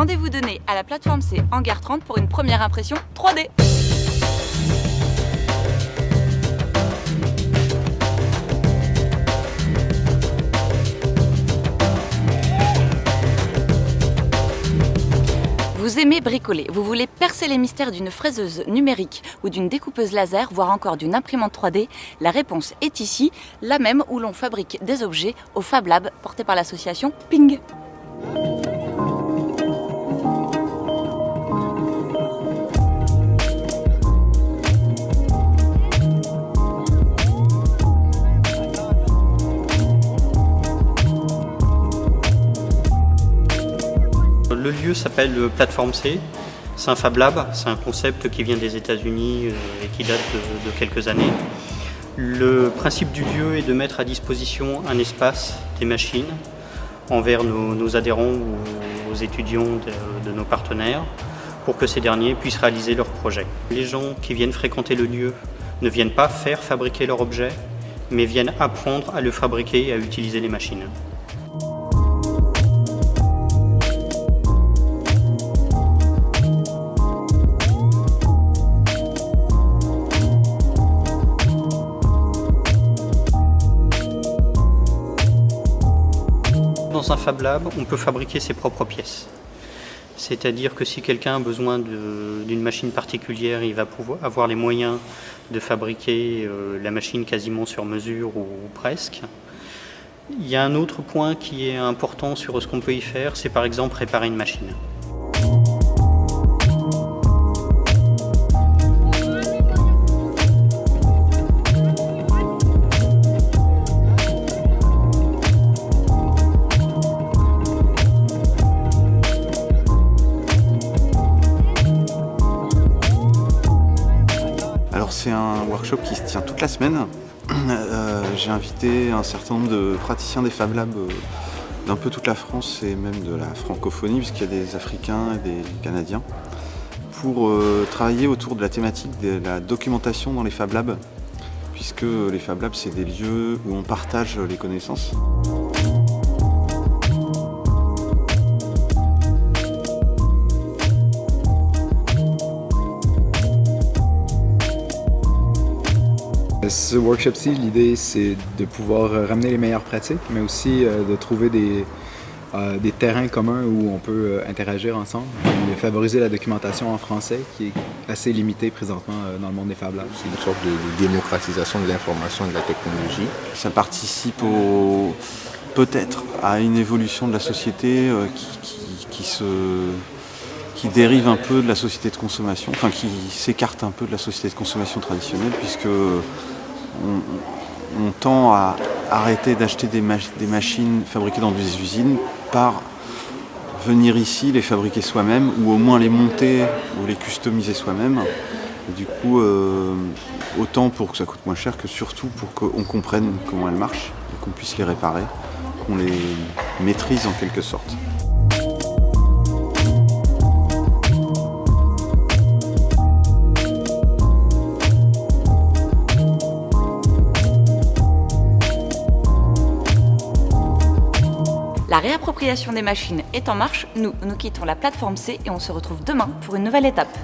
Rendez-vous donné à la plateforme C en gare 30 pour une première impression 3D. Vous aimez bricoler, vous voulez percer les mystères d'une fraiseuse numérique ou d'une découpeuse laser, voire encore d'une imprimante 3D, la réponse est ici, la même où l'on fabrique des objets au Fab Lab porté par l'association Ping. Le lieu s'appelle Plateforme C, c'est un Fab Lab, c'est un concept qui vient des États-Unis et qui date de quelques années. Le principe du lieu est de mettre à disposition un espace, des machines, envers nos adhérents ou aux étudiants de nos partenaires, pour que ces derniers puissent réaliser leurs projets. Les gens qui viennent fréquenter le lieu ne viennent pas faire fabriquer leur objet, mais viennent apprendre à le fabriquer et à utiliser les machines. Dans un Fab Lab, on peut fabriquer ses propres pièces. C'est-à-dire que si quelqu'un a besoin d'une machine particulière, il va pouvoir avoir les moyens de fabriquer la machine quasiment sur mesure ou presque. Il y a un autre point qui est important sur ce qu'on peut y faire, c'est par exemple réparer une machine. Alors c'est un workshop qui se tient toute la semaine. J'ai invité un certain nombre de praticiens des Fab Labs d'un peu toute la France et même de la francophonie, puisqu'il y a des Africains et des Canadiens, pour travailler autour de la thématique de la documentation dans les Fab Labs, puisque les Fab Labs c'est des lieux où on partage les connaissances. Ce workshop-ci, l'idée c'est de pouvoir ramener les meilleures pratiques, mais aussi de trouver des terrains communs où on peut interagir ensemble et favoriser la documentation en français qui est assez limitée présentement dans le monde des Fab Labs. C'est une sorte de démocratisation de l'information et de la technologie. Ça participe peut-être à une évolution de la société qui dérive un peu de la société de consommation, enfin qui s'écarte un peu de la société de consommation traditionnelle, puisque on tend à arrêter d'acheter des machines fabriquées dans des usines par venir ici les fabriquer soi-même, ou au moins les monter ou les customiser soi-même. Et du coup, autant pour que ça coûte moins cher que surtout pour qu'on comprenne comment elles marchent et qu'on puisse les réparer, qu'on les maîtrise en quelque sorte. La réappropriation des machines est en marche, nous quittons la plateforme C et on se retrouve demain pour une nouvelle étape.